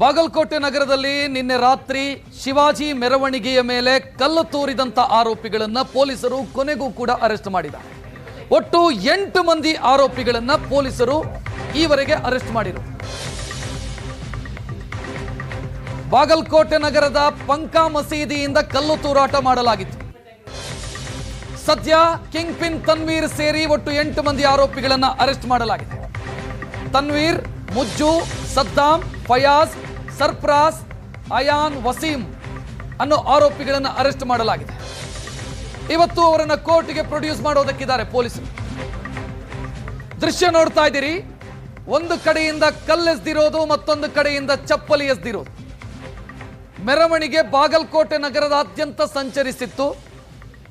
ಬಾಗಲಕೋಟೆ ನಗರದಲ್ಲಿ ನಿನ್ನೆ ರಾತ್ರಿ ಶಿವಾಜಿ ಮೆರವಣಿಗೆಯ ಮೇಲೆ ಕಲ್ಲು ತೂರಿದಂತ ಆರೋಪಿಗಳನ್ನು ಪೊಲೀಸರು ಕೊನೆಗೂ ಕೂಡ ಅರೆಸ್ಟ್ ಮಾಡಿದ್ದಾರೆ. ಒಟ್ಟು 8 ಮಂದಿ ಆರೋಪಿಗಳನ್ನು ಪೊಲೀಸರು ಈವರೆಗೆ ಅರೆಸ್ಟ್ ಮಾಡಿದರು. ಬಾಗಲಕೋಟೆ ನಗರದ ಪಂಕಾ ಮಸೀದಿಯಿಂದ ಕಲ್ಲು ತೂರಾಟ ಮಾಡಲಾಗಿತ್ತು. ಸದ್ಯ ಕಿಂಗ್ ಪಿನ್ ತನ್ವೀರ್ ಸೇರಿ ಒಟ್ಟು 8 ಮಂದಿ ಆರೋಪಿಗಳನ್ನು ಅರೆಸ್ಟ್ ಮಾಡಲಾಗಿದೆ. ತನ್ವೀರ್, ಮುಜ್ಜು, ಸದ್ದಾಂ, ಫಯಾಜ್, ಸರ್ಫರಾಜ್, ಅಯಾನ್, ವಸೀಂ ಅನ್ನೋ ಆರೋಪಿಗಳನ್ನು ಅರೆಸ್ಟ್ ಮಾಡಲಾಗಿದೆ. ಇವತ್ತು ಅವರನ್ನು ಕೋರ್ಟ್ಗೆ ಪ್ರೊಡ್ಯೂಸ್ ಮಾಡೋದಕ್ಕಿದ್ದಾರೆ ಪೊಲೀಸರು. ದೃಶ್ಯ ನೋಡ್ತಾ ಇದ್ದೀರಿ. ಒಂದು ಕಡೆಯಿಂದ ಕಲ್ಲೆಸ್ದಿರೋದು, ಮತ್ತೊಂದು ಕಡೆಯಿಂದ ಚಪ್ಪಲಿ ಎಸ್ದಿರೋದು. ಮೆರವಣಿಗೆ ಬಾಗಲಕೋಟೆ ನಗರದಾದ್ಯಂತ ಸಂಚರಿಸಿತ್ತು.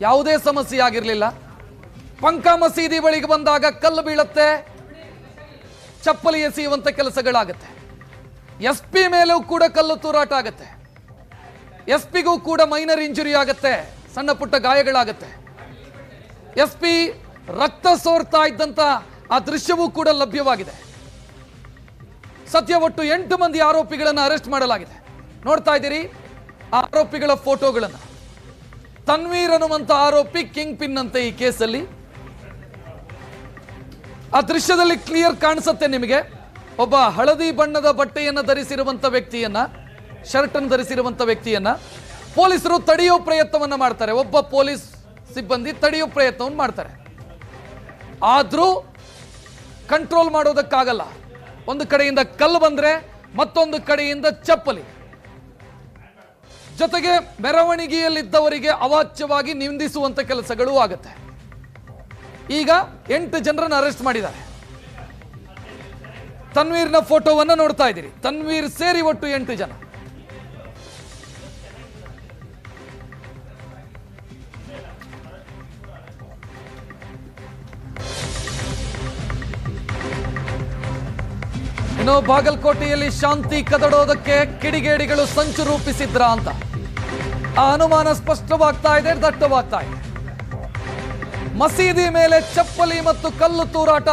ಯಾವುದೇ ಸಮಸ್ಯೆ ಆಗಿರಲಿಲ್ಲ. ಪಂಕಾ ಮಸೀದಿ ಬಳಿಗೆ ಬಂದಾಗ ಕಲ್ಲು ಬೀಳುತ್ತೆ, ಚಪ್ಪಲಿ ಎಸೆಯುವಂತ ಕೆಲಸಗಳಾಗುತ್ತೆ. SP ಮೇಲೂ ಕೂಡ ಕಲ್ಲು ತೂರಾಟ ಆಗುತ್ತೆ. SP ಗೂ ಕೂಡ ಮೈನರ್ ಇಂಜುರಿ ಆಗುತ್ತೆ, ಸಣ್ಣ ಪುಟ್ಟ ಗಾಯಗಳಾಗುತ್ತೆ. SP ರಕ್ತ ಸೋರ್ತಾ ಇದ್ದಂತ ಆ ದೃಶ್ಯವೂ ಕೂಡ ಲಭ್ಯವಾಗಿದೆ. ಸದ್ಯ ಒಟ್ಟು 8 ಮಂದಿ ಆರೋಪಿಗಳನ್ನು ಅರೆಸ್ಟ್ ಮಾಡಲಾಗಿದೆ. ನೋಡ್ತಾ ಇದ್ದೀರಿ ಆ ಆರೋಪಿಗಳ ಫೋಟೋಗಳನ್ನು. ತನ್ವೀರ್ ಅನ್ನುವಂತ ಆರೋಪಿ ಕಿಂಗ್ ಪಿನ್ ಅಂತ ಈ ಕೇಸಲ್ಲಿ. ಆ ದೃಶ್ಯದಲ್ಲಿ ಕ್ಲಿಯರ್ ಕಾಣಿಸುತ್ತೆ ನಿಮಗೆ. ಒಬ್ಬ ಹಳದಿ ಬಣ್ಣದ ಬಟ್ಟೆಯನ್ನು ಧರಿಸಿರುವಂತ ವ್ಯಕ್ತಿಯನ್ನ, ಶರ್ಟ್ ಅನ್ನು ಧರಿಸಿರುವಂತ ವ್ಯಕ್ತಿಯನ್ನ ಪೊಲೀಸರು ತಡೆಯೋ ಪ್ರಯತ್ನವನ್ನ ಮಾಡ್ತಾರೆ. ಒಬ್ಬ ಪೊಲೀಸ್ ಸಿಬ್ಬಂದಿ ತಡೆಯೋ ಪ್ರಯತ್ನವನ್ನು ಮಾಡ್ತಾರೆ. ಆದ್ರೂ ಕಂಟ್ರೋಲ್ ಮಾಡೋದಕ್ಕಾಗಲ್ಲ. ಒಂದು ಕಡೆಯಿಂದ ಕಲ್ಲು ಬಂದ್ರೆ ಮತ್ತೊಂದು ಕಡೆಯಿಂದ ಚಪ್ಪಲಿ. ಜೊತೆಗೆ ಮೆರವಣಿಗೆಯಲ್ಲಿದ್ದವರಿಗೆ ಅವಾಚ್ಯವಾಗಿ ನಿಂದಿಸುವಂತ ಕೆಲಸಗಳು ಆಗುತ್ತೆ. ಈಗ 8 ಜನರನ್ನು ಅರೆಸ್ಟ್ ಮಾಡಿದ್ದಾರೆ. ತನ್ವೀರ್ನ ಫೋಟೋವನ್ನು ನೋಡ್ತಾ ಇದ್ದೀರಿ. ತನ್ವೀರ್ ಸೇರಿ ಒಟ್ಟು 8 ಜನ. ಇನ್ನು ಬಾಗಲಕೋಟೆಯಲ್ಲಿ ಶಾಂತಿ ಕದಡೋದಕ್ಕೆ ಕಿಡಿಗೇಡಿಗಳು ಸಂಚು ರೂಪಿಸಿದ್ರ ಅಂತ ಆ ಅನುಮಾನ ಸ್ಪಷ್ಟವಾಗ್ತಾ ಇದೆ, ದಟ್ಟವಾಗ್ತಾ ಇದೆ. ಮಸೀದಿ ಮೇಲೆ ಚಪ್ಪಲಿ ಮತ್ತು ಕಲ್ಲು ತೂರಾಟ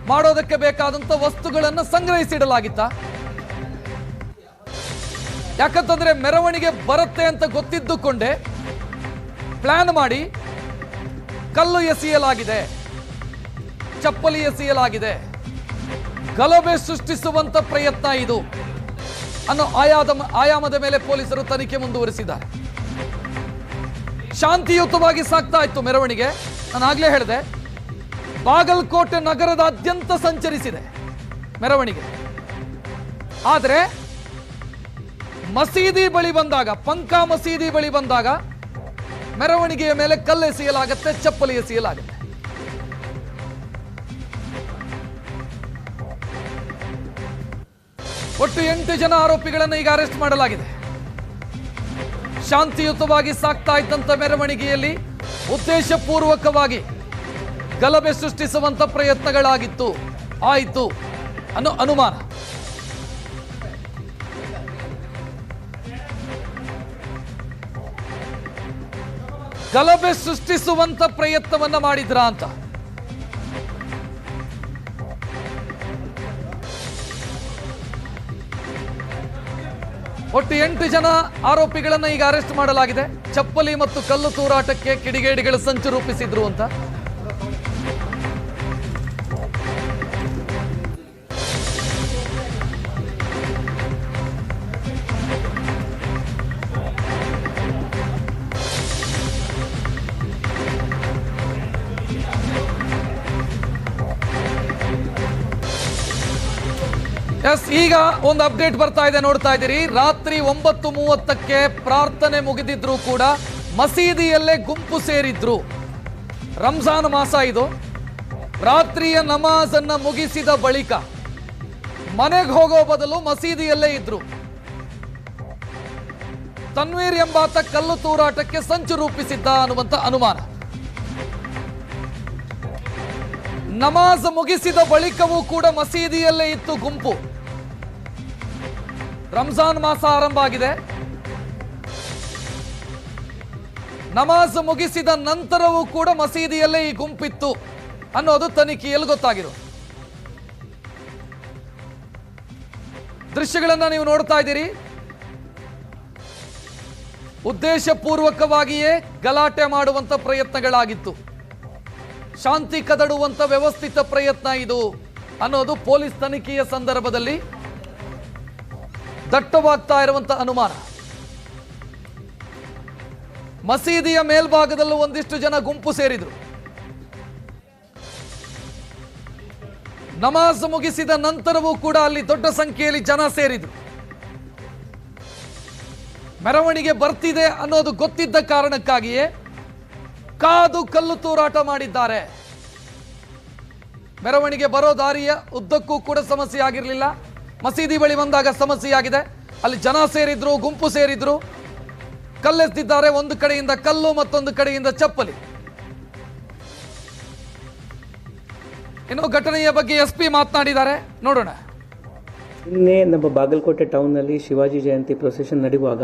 ಮಾಡೋದಕ್ಕೆ ಬೇಕಾದಂತ ವಸ್ತುಗಳನ್ನು ಸಂಗ್ರಹಿಸಿಡಲಾಗಿತ್ತ. ಯಾಕಂತಂದ್ರೆ ಮೆರವಣಿಗೆ ಬರುತ್ತೆ ಅಂತ ಗೊತ್ತಿದ್ದುಕೊಂಡೇ ಪ್ಲಾನ್ ಮಾಡಿ ಕಲ್ಲು ಎಸೆಯಲಾಗಿದೆ, ಚಪ್ಪಲಿ ಎಸೆಯಲಾಗಿದೆ. ಗಲಭೆ ಸೃಷ್ಟಿಸುವಂತ ಪ್ರಯತ್ನ ಇದು ಅನ್ನೋ ಆಯಾಮದ ಮೇಲೆ ಪೊಲೀಸರು ತನಿಖೆ ಮುಂದುವರಿಸಿದ್ದಾರೆ. ಶಾಂತಿಯುತವಾಗಿ ಸಾಗ್ತಾ ಇತ್ತು ಮೆರವಣಿಗೆ. ನಾನು ಆಗ್ಲೇ ಹೇಳಿದೆ, ಬಾಗಲಕೋಟೆ ನಗರದಾದ್ಯಂತ ಸಂಚರಿಸಿದೆ ಮೆರವಣಿಗೆ. ಆದರೆ ಮಸೀದಿ ಬಳಿ ಬಂದಾಗ, ಪಂಕಾ ಮಸೀದಿ ಬಳಿ ಬಂದಾಗ ಮೆರವಣಿಗೆಯ ಮೇಲೆ ಕಲ್ಲು ಎಸೆಯಲಾಗುತ್ತೆ, ಚಪ್ಪಲಿ ಎಸೆಯಲಾಗುತ್ತೆ. ಒಟ್ಟು 8 ಜನ ಆರೋಪಿಗಳನ್ನು ಈಗ ಅರೆಸ್ಟ್ ಮಾಡಲಾಗಿದೆ. ಶಾಂತಿಯುತವಾಗಿ ಸಾಗ್ತಾ ಇದ್ದಂತ ಮೆರವಣಿಗೆಯಲ್ಲಿ ಉದ್ದೇಶಪೂರ್ವಕವಾಗಿ ಗಲಭೆ ಸೃಷ್ಟಿಸುವಂತ ಪ್ರಯತ್ನಗಳಾಗಿತ್ತು, ಆಯಿತು ಅನ್ನೋ ಅನುಮಾನ. ಗಲಭೆ ಸೃಷ್ಟಿಸುವಂತ ಪ್ರಯತ್ನವನ್ನ ಮಾಡಿದ್ರ ಅಂತ. ಒಟ್ಟು 8 ಜನ ಆರೋಪಿಗಳನ್ನು ಈಗ ಅರೆಸ್ಟ್ ಮಾಡಲಾಗಿದೆ. ಚಪ್ಪಲಿ ಮತ್ತು ಕಲ್ಲು ತೂರಾಟಕ್ಕೆ ಕಿಡಿಗೇಡಿಗಳು ಸಂಚು ರೂಪಿಸಿದ್ರು ಅಂತ. ಈಗ ಒಂದು ಅಪ್ಡೇಟ್ ಬರ್ತಾ ಇದೆ, ನೋಡ್ತಾ ಇದ್ದೀರಿ. ರಾತ್ರಿ 9:30ಕ್ಕೆ ಪ್ರಾರ್ಥನೆ ಮುಗಿದಿದ್ರು ಕೂಡ ಮಸೀದಿಯಲ್ಲೇ ಗುಂಪು ಸೇರಿದ್ರು. ರಂಜಾನ್ ಮಾಸ ಇದು. ರಾತ್ರಿಯ ನಮಾಜನ್ನ ಮುಗಿಸಿದ ಬಳಿಕ ಮನೆಗೆ ಹೋಗೋ ಬದಲು ಮಸೀದಿಯಲ್ಲೇ ಇದ್ರು. ತನ್ವೀರ್ ಎಂಬಾತ ಕಲ್ಲು ತೂರಾಟಕ್ಕೆ ಸಂಚು ರೂಪಿಸಿದ್ದ ಅನ್ನುವಂತ ಅನುಮಾನ. ನಮಾಜ್ ಮುಗಿಸಿದ ಬಳಿಕವೂ ಕೂಡ ಮಸೀದಿಯಲ್ಲೇ ಇತ್ತು ಗುಂಪು. ರಂಜಾನ್ ಮಾಸ ಆರಂಭ ಆಗಿದೆ. ನಮಾಜ್ ಮುಗಿಸಿದ ನಂತರವೂ ಕೂಡ ಮಸೀದಿಯಲ್ಲೇ ಈ ಗುಂಪಿತ್ತು ಅನ್ನೋದು ತನಿಖೆಯಲ್ಲಿ ಗೊತ್ತಾಗಿರೋ. ದೃಶ್ಯಗಳನ್ನು ನೀವು ನೋಡ್ತಾ ಇದ್ದೀರಿ. ಉದ್ದೇಶಪೂರ್ವಕವಾಗಿಯೇ ಗಲಾಟೆ ಮಾಡುವಂತ ಪ್ರಯತ್ನಗಳಾಗಿತ್ತು. ಶಾಂತಿ ಕದಡುವಂತ ವ್ಯವಸ್ಥಿತ ಪ್ರಯತ್ನ ಇದು ಅನ್ನೋದು ಪೊಲೀಸ್ ತನಿಖೆಯ ಸಂದರ್ಭದಲ್ಲಿ ದಟ್ಟವಾಗ್ತಾ ಇರುವಂತ ಅನುಮಾನ. ಮಸೀದಿಯ ಮೇಲ್ಭಾಗದಲ್ಲೂ ಒಂದಿಷ್ಟು ಜನ ಗುಂಪು ಸೇರಿದ್ರು. ನಮಾಜ್ ಮುಗಿಸಿದ ನಂತರವೂ ಕೂಡ ಅಲ್ಲಿ ದೊಡ್ಡ ಸಂಖ್ಯೆಯಲ್ಲಿ ಜನ ಸೇರಿದ್ರು. ಮೆರವಣಿಗೆ ಬರ್ತಿದೆ ಅನ್ನೋದು ಗೊತ್ತಿದ್ದ ಕಾರಣಕ್ಕಾಗಿಯೇ ಕಾದು ಕಲ್ಲು ತೂರಾಟ ಮಾಡಿದ್ದಾರೆ. ಮೆರವಣಿಗೆ ಬರೋ ದಾರಿಯ ಉದ್ದಕ್ಕೂ ಕೂಡ ಸಮಸ್ಯೆ ಆಗಿರಲಿಲ್ಲ. ಮಸೀದಿ ಬಳಿ ಬಂದಾಗ ಸಮಸ್ಯೆ ಆಗಿದೆ. ಅಲ್ಲಿ ಜನ ಸೇರಿದ್ರು, ಗುಂಪು ಸೇರಿದ್ರು, ಕಲ್ಲೆಸ್ತಿದ್ದಾರೆ. ಒಂದು ಕಡೆಯಿಂದ ಕಲ್ಲು, ಮತ್ತೊಂದು ಕಡೆಯಿಂದ ಚಪ್ಪಲಿ. ಇನ್ನು ಘಟನೆಯ ಬಗ್ಗೆ SP ಮಾತನಾಡಿದ್ದಾರೆ, ನೋಡೋಣ. ನಿನ್ನೆ ನಮ್ಮ ಬಾಗಲಕೋಟೆ ಟೌನ್ನಲ್ಲಿ ಶಿವಾಜಿ ಜಯಂತಿ ಪ್ರೊಸೆಷನ್ ನಡೆಯುವಾಗ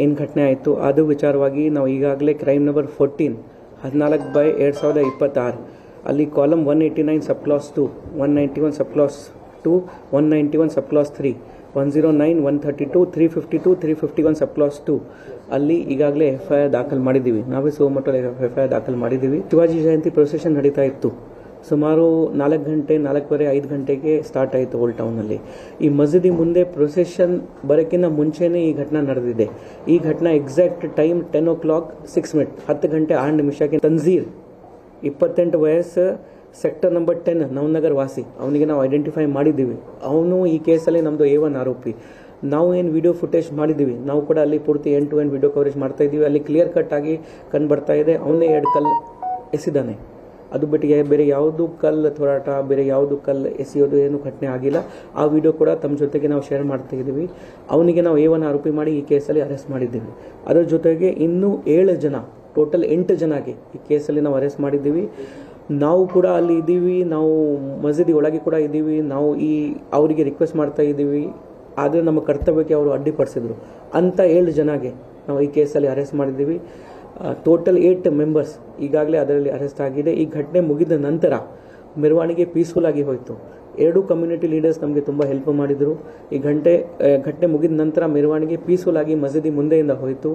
ಏನು ಘಟನೆ ಆಯಿತು ಅದು ವಿಚಾರವಾಗಿ ನಾವು ಈಗಾಗಲೇ ಕ್ರೈಮ್ ನಂಬರ್ 14/2026 ಅಲ್ಲಿ ಕಾಲಮ್ 189 ಸಬ್ ಕ್ಲಾಸ್ 2, 191 ಸಬ್ ಕ್ಲಾಸ್ 2, 191 ಸಬ್ ಕ್ಲಾಸ್ 3, 109, 132, 352, 351 ಸಬ್ ಕ್ಲಾಸ್ 2 ಅಲ್ಲಿ ಈಗಾಗಲೇ FIR ದಾಖಲು ಮಾಡಿದ್ದೀವಿ. ನಾವೇ ಸೋಮಟಲ್ಲಿ FIR ದಾಖಲು ಮಾಡಿದ್ದೀವಿ. ಶಿವಾಜಿ ಜಯಂತಿ ಪ್ರೊಸೆಷನ್ ನಡೀತಾ ಇತ್ತು. ಸುಮಾರು 4 ಗಂಟೆ 4:15 ಗಂಟೆಗೆ ಸ್ಟಾರ್ಟ್ ಆಯಿತು ಓಲ್ಡ್ ಟೌನಲ್ಲಿ. ಈ ಮಸೀದಿ ಮುಂದೆ ಪ್ರೊಸೆಷನ್ ಬರೋಕ್ಕಿಂತ ಮುಂಚೆನೇ ಈ ಘಟನೆ ನಡೆದಿದೆ. ಈ ಘಟನೆ ಎಕ್ಸಾಕ್ಟ್ ಟೈಮ್ 10 o'clock 6 minutes, 10 ಗಂಟೆ 6 ನಿಮಿಷಕ್ಕೆ ತನ್ಜೀರ್ 28 ವಯಸ್ಸು, ಸೆಕ್ಟರ್ ನಂಬರ್ 10 ನವನಗರ್ ವಾಸಿ, ಅವನಿಗೆ ನಾವು ಐಡೆಂಟಿಫೈ ಮಾಡಿದ್ದೀವಿ. ಅವನು ಈ ಕೇಸಲ್ಲಿ ನಮ್ಮದು A1 ಆರೋಪಿ. ನಾವು ಏನು ವಿಡಿಯೋ ಫುಟೇಜ್ ಮಾಡಿದ್ದೀವಿ, ನಾವು ಕೂಡ ಅಲ್ಲಿ ಪೂರ್ತಿ end to end video coverage ಮಾಡ್ತಾ ಇದ್ದೀವಿ. ಅಲ್ಲಿ ಕ್ಲಿಯರ್ ಕಟ್ ಆಗಿ ಕಂಡು ಬರ್ತಾ ಇದೆ ಅವನೇ 2 ಕಲ್ಲು ಎಸಿದಾನೆ. ಅದು ಬಿಟ್ಟು ಬೇರೆ ಯಾವುದು ಕಲ್ಲು ತೋರಾಟ, ಬೇರೆ ಯಾವುದು ಕಲ್ಲು ಎಸೆಯೋದು ಏನು ಘಟನೆ ಆಗಿಲ್ಲ. ಆ ವಿಡಿಯೋ ಕೂಡ ತಮ್ಮ ಜೊತೆಗೆ ನಾವು ಶೇರ್ ಮಾಡ್ತಾ ಇದ್ದೀವಿ. ಅವನಿಗೆ ನಾವು A1 ಆರೋಪಿ ಮಾಡಿ ಈ ಕೇಸಲ್ಲಿ ಅರೆಸ್ಟ್ ಮಾಡಿದ್ದೀವಿ. ಅದರ ಜೊತೆಗೆ ಇನ್ನೂ 7 ಜನ, ಟೋಟಲ್ 8 ಜನಗೆ ಈ ಕೇಸಲ್ಲಿ ನಾವು ಅರೆಸ್ಟ್ ಮಾಡಿದ್ದೀವಿ. ನಾವು ಕೂಡ ಅಲ್ಲಿ ಇದ್ದೀವಿ, ನಾವು ಮಸೀದಿ ಒಳಗೆ ಕೂಡ ಇದ್ದೀವಿ. ನಾವು ಅವರಿಗೆ ರಿಕ್ವೆಸ್ಟ್ ಮಾಡ್ತಾ ಇದ್ದೀವಿ, ಆದರೆ ನಮ್ಮ ಕರ್ತವ್ಯಕ್ಕೆ ಅವರು ಅಡ್ಡಿಪಡಿಸಿದ್ರು ಅಂತ 7 ಜನಗೆ ನಾವು ಈ ಕೇಸಲ್ಲಿ ಅರೆಸ್ಟ್ ಮಾಡಿದ್ದೀವಿ. ಟೋಟಲ್ 8 ಮೆಂಬರ್ಸ್ ಈಗಾಗಲೇ ಅದರಲ್ಲಿ ಅರೆಸ್ಟ್ ಆಗಿದೆ. ಈ ಘಟನೆ ಮುಗಿದ ನಂತರ ಮೆರವಣಿಗೆ ಪೀಸ್ಫುಲ್ ಆಗಿ ಹೋಯಿತು. 2 ಕಮ್ಯುನಿಟಿ ಲೀಡರ್ಸ್ ನಮಗೆ ತುಂಬ ಹೆಲ್ಪ್ ಮಾಡಿದರು. ಈ ಘಟನೆ ಮುಗಿದ ನಂತರ ಮೆರವಣಿಗೆ ಪೀಸ್ಫುಲ್ ಆಗಿ ಮಸೀದಿ ಮುಂದೆಯಿಂದ ಹೋಯಿತು.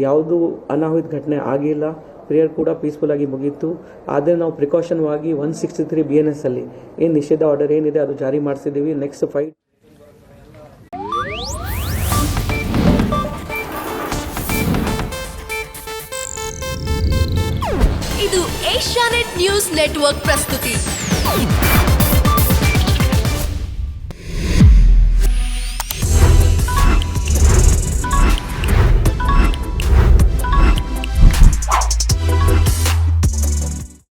ಯಾವುದೂ ಅನಾಹುತ ಘಟನೆ ಆಗಿಲ್ಲ. ಪ್ರೇಯರ್ ಕೂಡ ಪೀಸ್ಫುಲ್ ಆಗಿ ಮುಗೀತು. ಆದರೆ ನಾವು ಪ್ರಿಕಾಷನ್ವಾಗಿ 163 BNS ಅಲ್ಲಿ ಏನು ನಿಷೇಧ ಆರ್ಡರ್ ಏನಿದೆ ಅದು ಜಾರಿ ಮಾಡಿಸಿದ್ದೀವಿ. ನೆಕ್ಸ್ಟ್ ಫೈಟ್ ಇದು ಏಷ್ಯಾನೆಟ್ ನ್ಯೂಸ್ ನೆಟ್ವರ್ಕ್ ಪ್ರಸ್ತುತಿ.